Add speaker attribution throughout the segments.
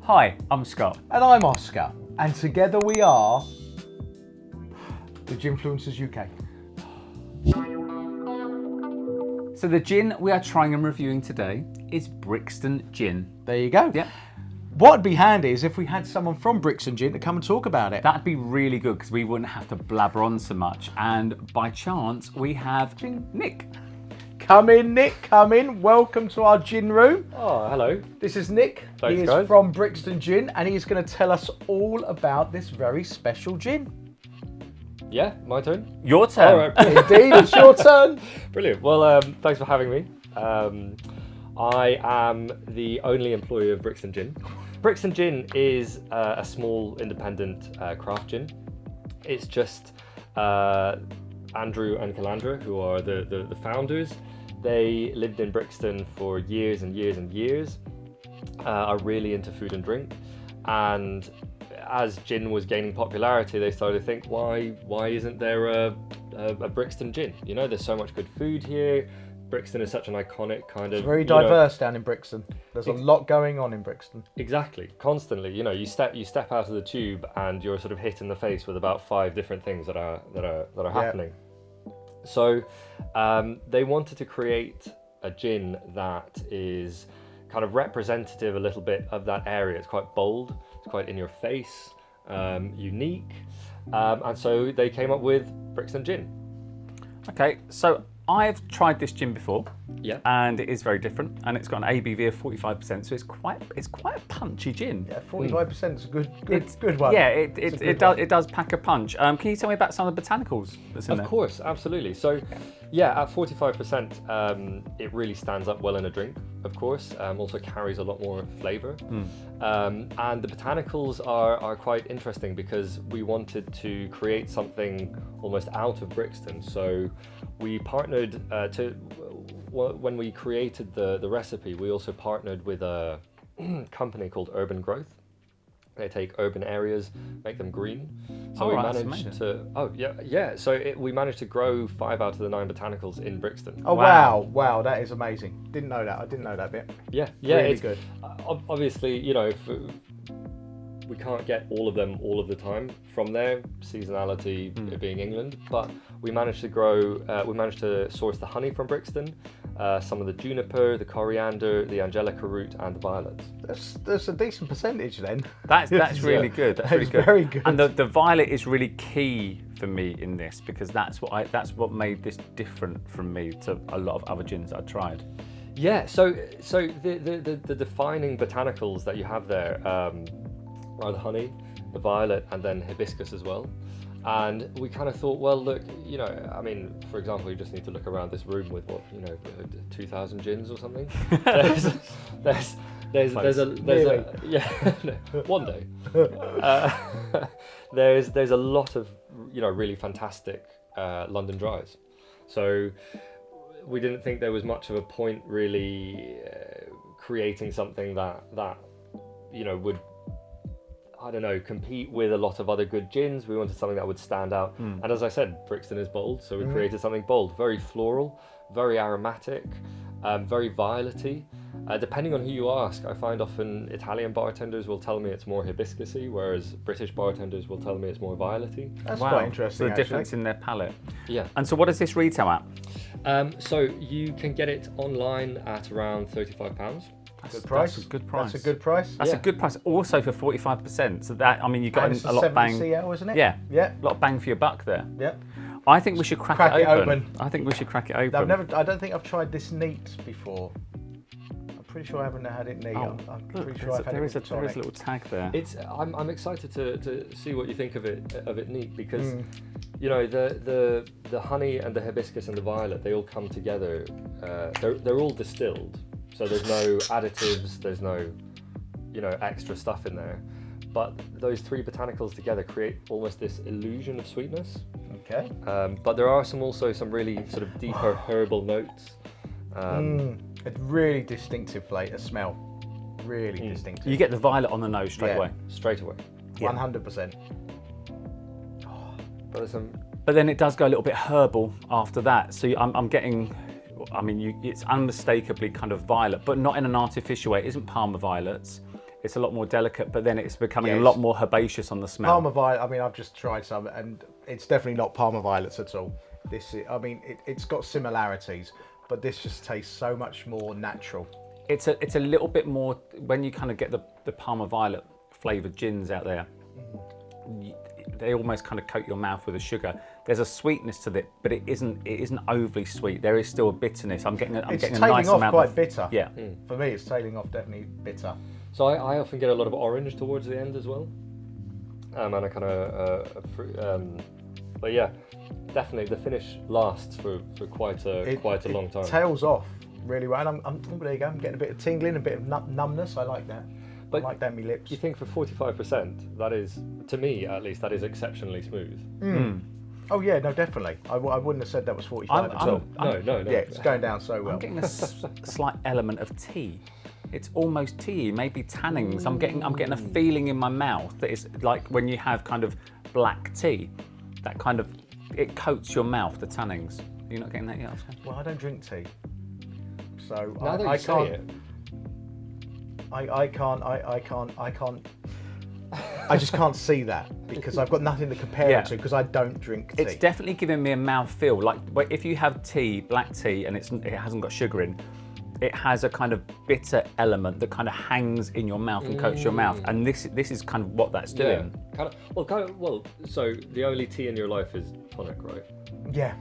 Speaker 1: Hi, I'm Scott.
Speaker 2: And I'm Oscar, and together we are the Ginfluencers UK.
Speaker 1: So the gin we are trying and reviewing today is Brixton Gin.
Speaker 2: There you go.
Speaker 1: Yeah.
Speaker 2: What'd be handy is if we had someone from Brixton Gin to come and talk about it.
Speaker 1: That'd be really good because we wouldn't have to blabber on so much. And by chance, we have Nick.
Speaker 2: Come in, Nick, come in. Welcome to our gin room.
Speaker 3: Oh, hello.
Speaker 2: This is Nick.
Speaker 3: Thanks,
Speaker 2: he is
Speaker 3: guys.
Speaker 2: from Brixton Gin, and he's going to tell us all about this very special gin.
Speaker 3: Yeah, my turn.
Speaker 1: Your turn.
Speaker 3: All right.
Speaker 2: Indeed, it's your turn.
Speaker 3: Brilliant. Well, thanks for having me. I am the only employee of Brixton Gin. Brixton Gin is a small independent craft gin. It's just Andrew and Calandra, who are the founders. They lived in Brixton for years and years and years, are really into food and drink. And as gin was gaining popularity, they started to think, why isn't there a Brixton Gin? You know, there's so much good food here. Brixton is such an iconic kind of...
Speaker 2: It's very diverse down in Brixton. There's a lot going on in Brixton.
Speaker 3: Exactly, constantly. You know, you step out of the tube and you're sort of hit in the face with about 5 different things that are happening. So they wanted to create a gin that is kind of representative a little bit of that area. It's quite bold, it's quite in your face, unique, and so they came up with Brixton Gin.
Speaker 1: Okay, so I've tried this gin before.
Speaker 3: Yeah.
Speaker 1: And it is very different, and it's got an ABV of 45%, so it's quite a punchy gin.
Speaker 2: Yeah, 45% is a good one.
Speaker 1: Yeah, it does pack a punch. Can you tell me about some of the botanicals that's in there?
Speaker 3: Of course, absolutely. So, yeah, at 45%, it really stands up well in a drink, of course. Also carries a lot more flavour. And the botanicals are quite interesting because we wanted to create something almost out of Brixton. So we partnered when we created the recipe, we also partnered with a company called Urban Growth. They take urban areas, make them green. So we managed to grow 5 out of the 9 botanicals in Brixton.
Speaker 2: Oh wow, that is amazing. Didn't know that. I didn't know that bit.
Speaker 3: Yeah,
Speaker 2: really
Speaker 3: it's
Speaker 2: good.
Speaker 3: Obviously, you know, we can't get all of them all of the time from there, seasonality being England, but we managed to source the honey from Brixton, some of the juniper, the coriander, the angelica root, and the violets.
Speaker 2: That's a decent percentage then.
Speaker 1: That's really good. That's really good.
Speaker 2: Very good.
Speaker 1: And the violet is really key for me in this because that's what made this different from me to a lot of other gins I've tried.
Speaker 3: Yeah. So the defining botanicals that you have there are the honey, the violet, and then hibiscus as well. And we kind of thought, well, look, you know, I mean, for example, you just need to look around this room with 2,000 gins or something. One day. There's a lot of, you know, really fantastic London dries. So we didn't think there was much of a point really creating something that you know would, I don't know, compete with a lot of other good gins. We wanted something that would stand out. And as I said, Brixton is bold, so we created something bold, very floral, very aromatic, very violet-y. Depending on who you ask, I find often Italian bartenders will tell me it's more hibiscus-y, whereas British bartenders will tell me it's more violet-y.
Speaker 2: That's quite interesting.
Speaker 1: So the difference in their palate.
Speaker 3: Yeah.
Speaker 1: And so what does this retail at?
Speaker 3: So you can get it online at around £35.
Speaker 2: Good price.
Speaker 1: That's a good price.
Speaker 2: That's a good price.
Speaker 1: That's a good price. Also for 45%. So that, I mean, you got
Speaker 2: And it's
Speaker 1: a lot of bang.
Speaker 2: 70 isn't it?
Speaker 1: Yeah.
Speaker 2: Yeah.
Speaker 1: A lot of bang for your buck there.
Speaker 2: Yeah.
Speaker 1: I think we should crack it open. I think we should crack it open.
Speaker 2: I don't think I've tried this neat before. I'm pretty sure I haven't had it neat. I'm pretty sure I've had it with
Speaker 1: there is a little tag there.
Speaker 3: I'm excited to see what you think of it neat because you know the honey and the hibiscus and the violet, they all come together. They're all distilled. So there's no additives, there's no, you know, extra stuff in there. But those 3 botanicals together create almost this illusion of sweetness.
Speaker 2: Okay.
Speaker 3: But there are also some really sort of deeper herbal notes.
Speaker 2: A really distinctive flavour, smell. Really distinctive.
Speaker 1: You get the violet on the nose straight away.
Speaker 3: Straight away.
Speaker 2: 100%.
Speaker 1: But then it does go a little bit herbal after that. So I'm getting, I mean, it's unmistakably kind of violet, but not in an artificial way. It isn't Parma violets. it's a lot more delicate, but then it's becoming
Speaker 2: Yeah,
Speaker 1: a lot more herbaceous on the smell.
Speaker 2: Parma violet. I mean, I've just tried some, and it's definitely not Parma violets at all. This, I mean, it's got similarities, but this just tastes so much more natural.
Speaker 1: It's a little bit more when you kind of get the Parma violet flavoured gins out there. They almost kind of coat your mouth with a sugar. There's a sweetness to it, but it isn't overly sweet. There is still a bitterness. I'm getting a nice amount.
Speaker 2: It's tailing off quite bitter.
Speaker 1: Yeah.
Speaker 2: For me, it's tailing off definitely bitter.
Speaker 3: So I often get a lot of orange towards the end as well, and a kind of but yeah, definitely the finish lasts for quite a long time.
Speaker 2: It tails off really well. And there you go. I'm getting a bit of tingling, a bit of numbness. I like that.
Speaker 3: But
Speaker 2: I like that in my lips.
Speaker 3: You think for 45%, that is, to me at least, that is exceptionally smooth.
Speaker 2: Oh yeah, no, definitely. I wouldn't have said that was 45 at all.
Speaker 3: No.
Speaker 2: Yeah, it's going down so well.
Speaker 1: I'm getting a slight element of tea. It's almost tea, maybe tannins. I'm getting a feeling in my mouth that it's like when you have kind of black tea, that kind of, it coats your mouth, the tannins. You're not getting that yet, Oscar?
Speaker 2: Well, I don't drink tea, so
Speaker 3: Now that
Speaker 2: I
Speaker 3: you say
Speaker 2: can't.
Speaker 3: it,
Speaker 2: I just can't see that because I've got nothing to compare
Speaker 1: Yeah.
Speaker 2: it to because I don't drink tea.
Speaker 1: It's definitely giving me a mouth feel. Like if you have tea, black tea, and it hasn't got sugar in, it has a kind of bitter element that kind of hangs in your mouth and coats your mouth. And this is kind of what that's doing.
Speaker 3: well, so the only tea in your life is tonic, right?
Speaker 2: Yeah.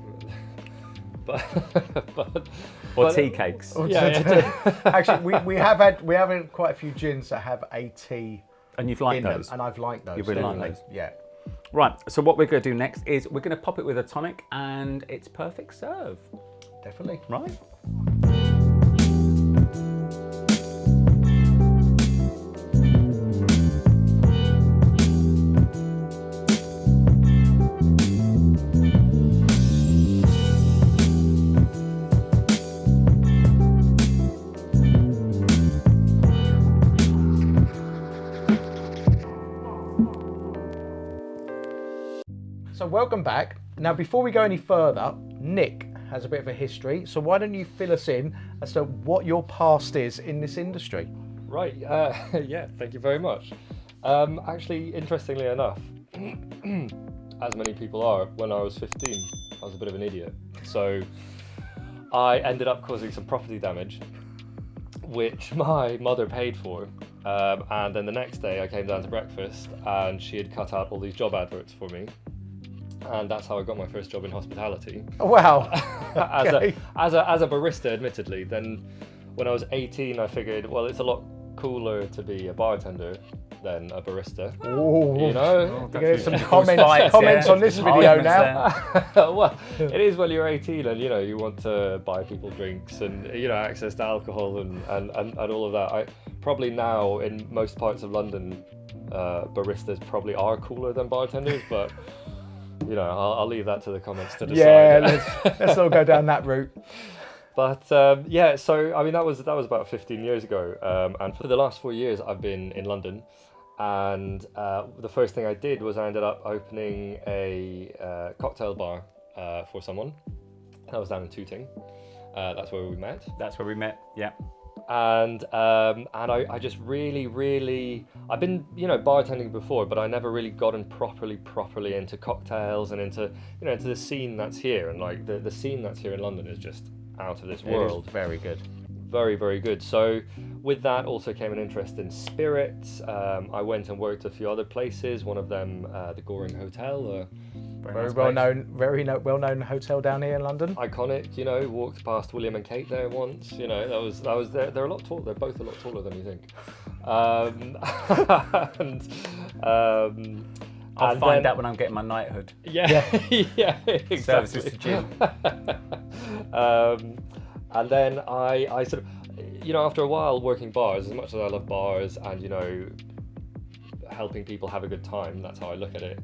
Speaker 3: But
Speaker 1: Tea cakes.
Speaker 3: yeah.
Speaker 2: Actually, we have had quite a few gins that have a tea
Speaker 1: And you've liked
Speaker 2: in them,
Speaker 1: those.
Speaker 2: and I've liked those.
Speaker 1: You really like
Speaker 2: definitely.
Speaker 1: those?
Speaker 2: Yeah.
Speaker 1: Right, so what we're going to do next is we're going to pop it with a tonic and it's perfect serve.
Speaker 2: Definitely.
Speaker 1: Right?
Speaker 2: So welcome back. Now, before we go any further, Nick has a bit of a history. So why don't you fill us in as to what your past is in this industry?
Speaker 3: Right, yeah, thank you very much. Actually, interestingly enough, as many people are, when I was 15, I was a bit of an idiot. So I ended up causing some property damage, which my mother paid for. And then the next day I came down to breakfast and she had cut out all these job adverts for me. And that's how I got my first job in hospitality.
Speaker 2: Wow.
Speaker 3: as a barista, admittedly. Then when I was 18, I figured, well, it's a lot cooler to be a bartender than a barista.
Speaker 2: Ooh.
Speaker 3: You know?
Speaker 2: We're getting some comments on this video now.
Speaker 3: Well, it is when you're 18 and, you know, you want to buy people drinks and, you know, access to alcohol and all of that. I probably now in most parts of London, baristas probably are cooler than bartenders, but you know, I'll leave that to the comments to decide.
Speaker 2: Yeah, let's all go down that route.
Speaker 3: But yeah, so I mean that was about 15 years ago, and for the last 4 years I've been in London, and the first thing I did was I ended up opening a cocktail bar for someone. That was down in Tooting. That's where we met.
Speaker 1: That's where we met, yeah.
Speaker 3: And I just really I've been, you know, bartending before, but I never really gotten properly into cocktails and into, you know, into the scene that's here. And like the scene that's here in London is just out of this world.
Speaker 2: It is very good.
Speaker 3: Very good. So with that also came an interest in spirits. I went and worked a few other places, one of them the Goring Hotel,
Speaker 2: Very well known hotel down here in London.
Speaker 3: iconic, you know, walked past William and Kate there once, you know, that was they're a lot taller, they're both a lot taller than you think.
Speaker 1: I'll find out when I'm getting my knighthood.
Speaker 3: Yeah, yeah, exactly.
Speaker 1: Services to gin.
Speaker 3: And then I sort of, you know, after a while working bars, as much as I love bars and, you know, helping people have a good time, that's how I look at it.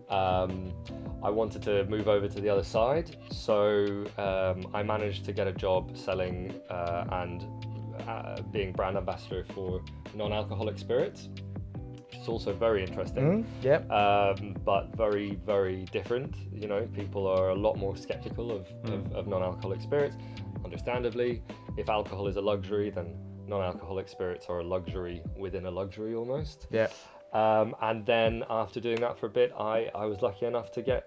Speaker 3: I wanted to move over to the other side, so I managed to get a job selling and being brand ambassador for non-alcoholic spirits. It's also very interesting,
Speaker 2: Yep.
Speaker 3: but very different. You know, people are a lot more skeptical of non-alcoholic spirits. Understandably, if alcohol is a luxury, then non-alcoholic spirits are a luxury within a luxury almost.
Speaker 2: Yeah.
Speaker 3: And then after doing that for a bit, I was lucky enough to get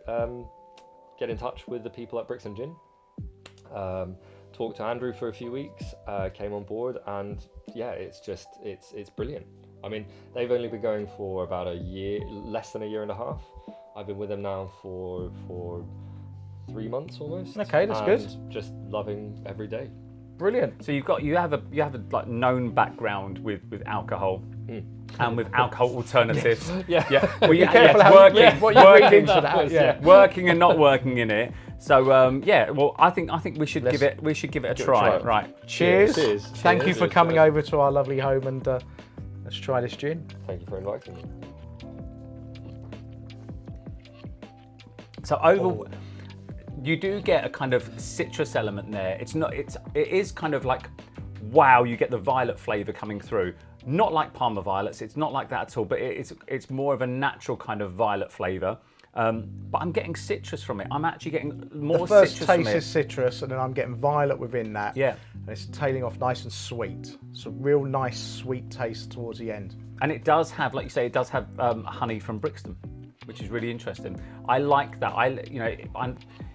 Speaker 3: in touch with the people at Brixton Gin. Talked to Andrew for a few weeks, came on board, and yeah, it's brilliant. I mean, they've only been going for about a year, less than a year and a half. I've been with them now for 3 months almost.
Speaker 2: Okay, that's good.
Speaker 3: Just loving every day.
Speaker 2: Brilliant.
Speaker 1: So you have a like known background with alcohol. And with alcohol alternatives.
Speaker 3: Yeah.
Speaker 1: Well,
Speaker 2: Be careful what you read into that.
Speaker 3: Yeah.
Speaker 1: Working and not working in it. So well, I think we should give it a try. Right.
Speaker 2: Cheers.
Speaker 3: Cheers.
Speaker 2: Thank you for
Speaker 3: Cheers,
Speaker 2: coming
Speaker 3: guys.
Speaker 2: over to our lovely home, and let's try this gin.
Speaker 3: Thank you for inviting me.
Speaker 1: So you do get a kind of citrus element there. It is kind of like, wow, you get the violet flavour coming through. Not like Parma violets, it's not like that at all, but it's more of a natural kind of violet flavour. But I'm getting citrus from it. I'm actually getting more
Speaker 2: The first
Speaker 1: citrus from
Speaker 2: taste
Speaker 1: it.
Speaker 2: is citrus, and then I'm getting violet within that.
Speaker 1: Yeah.
Speaker 2: And it's tailing off nice and sweet. It's a real nice sweet taste towards the end.
Speaker 1: And it does have, like you say, it does have honey from Brixton, which is really interesting. I like that.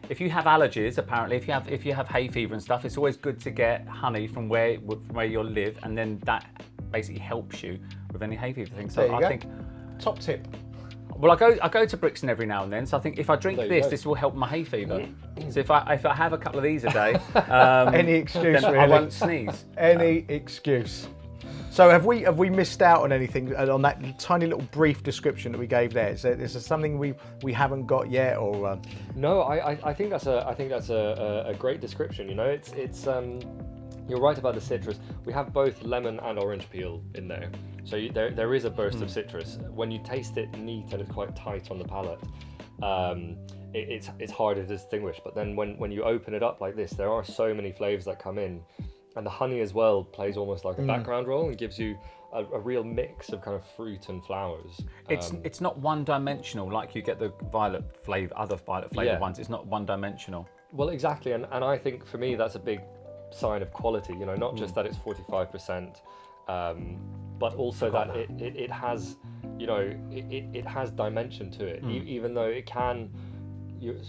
Speaker 1: If you have allergies, apparently, if you have hay fever and stuff, it's always good to get honey from where you live, and then that basically helps you with any hay fever thing. So
Speaker 2: There you
Speaker 1: I
Speaker 2: go.
Speaker 1: think,
Speaker 2: Top tip.
Speaker 1: well, I go to Brixton every now and then. So I think if I drink
Speaker 3: There you go.
Speaker 1: this will help my hay fever. So if I have a couple of these a day,
Speaker 2: Any excuse,
Speaker 1: then
Speaker 2: really.
Speaker 1: I won't sneeze.
Speaker 2: Any excuse. So have we missed out on anything on that tiny little brief description that we gave there? Is there something we haven't got yet, or?
Speaker 3: No, I think that's a great description. You know, it's you're right about the citrus. We have both lemon and orange peel in there, so there is a burst of citrus. When you taste it neat and it's quite tight on the palate, it's hard to distinguish. But then when you open it up like this, there are so many flavors that come in, and the honey as well plays almost like a background role and gives you a real mix of kind of fruit and flowers.
Speaker 1: It's not one dimensional like you get the violet flavour, other violet flavour
Speaker 3: Yeah.
Speaker 1: ones. It's not one dimensional.
Speaker 3: Well, exactly, and I think for me that's a big sign of quality. You know, not just that it's 45%, but also that it has, you know, it has dimension to it. Even though it can, you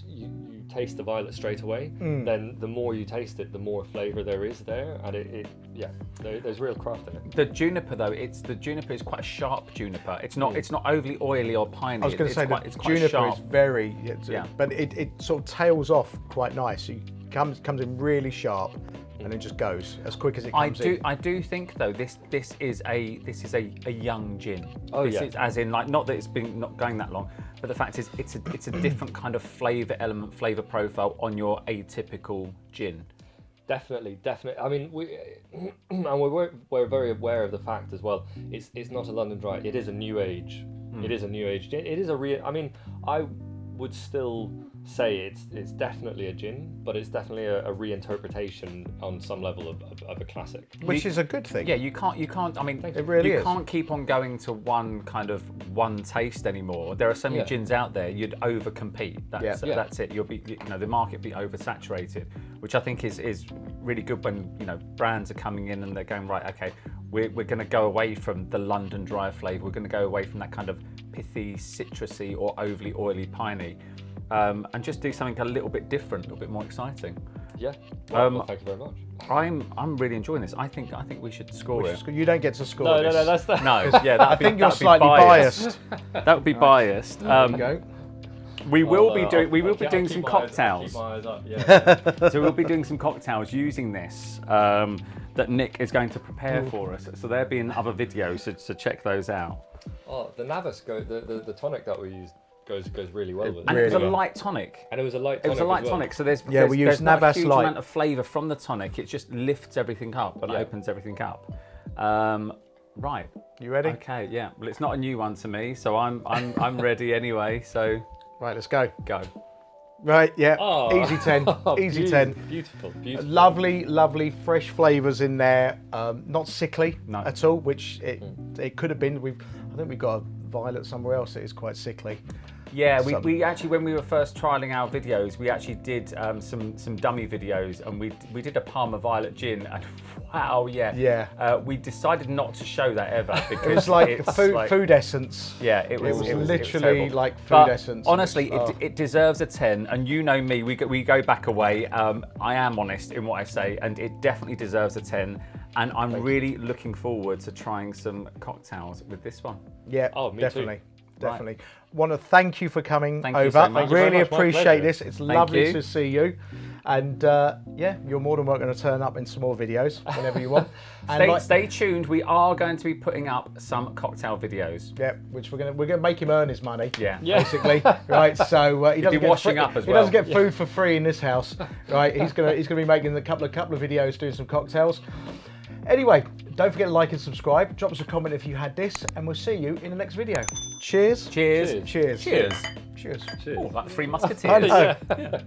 Speaker 3: taste the violet straight away. Then the more you taste it, the more flavour there is there, and there's real craft in it.
Speaker 1: The juniper though, the juniper is quite a sharp juniper. It's not overly oily or piney.
Speaker 2: I was going to say
Speaker 1: it's
Speaker 2: the
Speaker 1: quite
Speaker 2: juniper
Speaker 1: sharp.
Speaker 2: is very,
Speaker 1: Yeah.
Speaker 2: but it sort of tails off quite nice. So it comes in really sharp, and it just goes as quick as it comes in.
Speaker 1: I do think though this is a young gin.
Speaker 3: Oh,
Speaker 1: this
Speaker 3: yeah.
Speaker 1: is, as in, like, not that it's been not going that long, but the fact is it's a different kind of flavour element, flavour profile on your atypical gin.
Speaker 3: Definitely. I mean, we're very aware of the fact as well. It's not a London Dry. It is a new age. It is a new age gin. It is I mean, I would still say it's definitely a gin, but it's definitely a reinterpretation on some level of a classic.
Speaker 2: Which is a good thing.
Speaker 1: Yeah, you can't. I mean,
Speaker 2: It really
Speaker 1: you
Speaker 2: is.
Speaker 1: can't keep on going to one taste anymore. There are so many
Speaker 3: Yeah.
Speaker 1: gins out there. You'd overcompete. That's it. You'll be, the market be oversaturated, which I think is really good when brands are coming in and they're going, right, okay, we're going to go away from the London Dry flavour. We're going to go away from that kind of pithy, citrusy or overly oily, piney, and just do something a little bit different, a little bit more exciting.
Speaker 3: Yeah. Well, thank you very much.
Speaker 1: I'm really enjoying this. I think we should score it.
Speaker 2: You don't get to score
Speaker 3: No,
Speaker 2: this.
Speaker 3: that's the.
Speaker 1: No, yeah,
Speaker 2: I think you're slightly biased.
Speaker 1: That would be biased.
Speaker 2: There you go.
Speaker 1: We will be
Speaker 3: I'll
Speaker 1: doing
Speaker 3: keep
Speaker 1: some
Speaker 3: my
Speaker 1: cocktails.
Speaker 3: Keep my eyes up. Yeah.
Speaker 1: So we'll be doing some cocktails using this that Nick is going to prepare for us. So there'll be in other videos, so check those out.
Speaker 3: Oh, the Navas the tonic that we used goes really well with it.
Speaker 1: And it was a
Speaker 2: Really?
Speaker 1: light tonic.
Speaker 3: And it was a light tonic.
Speaker 1: It was a light
Speaker 3: as well.
Speaker 1: tonic, so there's
Speaker 2: we use
Speaker 1: there's not a
Speaker 2: Navas
Speaker 1: huge
Speaker 2: Light.
Speaker 1: amount of flavour from the tonic. It just lifts everything up and
Speaker 3: Yeah.
Speaker 1: opens everything up. Right.
Speaker 2: You ready?
Speaker 1: Okay. Yeah. Well, it's not a new one to me, so I'm ready anyway. So
Speaker 2: Right, let's go.
Speaker 1: go.
Speaker 2: Right, yeah.
Speaker 3: Oh.
Speaker 2: Easy 10. Easy 10.
Speaker 3: Beautiful.
Speaker 2: Lovely, fresh flavours in there. Not sickly
Speaker 1: No.
Speaker 2: at all, which it could have been. I think we've got a violet somewhere else that is quite sickly.
Speaker 1: Yeah, we actually, when we were first trialing our videos, we actually did some dummy videos, and we did a Parma Violet gin, and wow, yeah. We decided not to show that ever because
Speaker 2: It was like
Speaker 1: it's
Speaker 2: food essence.
Speaker 1: Yeah, it was
Speaker 2: literally like food
Speaker 1: but
Speaker 2: essence.
Speaker 1: Honestly, it deserves a 10, and you know me, we go back away. I am honest in what I say, and it definitely deserves a 10. And I'm really looking forward to trying some cocktails with this one.
Speaker 2: Yeah,
Speaker 3: me
Speaker 2: definitely.
Speaker 3: too.
Speaker 2: Definitely. Want to thank you for coming
Speaker 1: Thank
Speaker 2: over.
Speaker 1: you so much.
Speaker 2: I really
Speaker 3: Thank you very much. My
Speaker 2: appreciate
Speaker 3: pleasure.
Speaker 2: this. It's
Speaker 1: Thank
Speaker 2: lovely
Speaker 1: you.
Speaker 2: to see you. And yeah, you're more than welcome to turn up in some more videos whenever you want. And
Speaker 1: Stay tuned. We are going to be putting up some cocktail videos.
Speaker 2: yeah, which we're gonna make him earn his money.
Speaker 1: Yeah.
Speaker 2: Basically, right? So he doesn't
Speaker 1: be
Speaker 2: get
Speaker 1: washing up as
Speaker 2: He doesn't
Speaker 1: well.
Speaker 2: get food for free in this house, right? He's gonna be making a couple of videos doing some cocktails. Anyway, don't forget to like and subscribe. Drop us a comment if you had this, and we'll see you in the next video. Cheers.
Speaker 1: Cheers.
Speaker 2: Cheers.
Speaker 1: Cheers.
Speaker 2: Cheers.
Speaker 3: Cheers.
Speaker 1: Oh, like the Three Musketeers.
Speaker 2: I know.
Speaker 1: Yeah.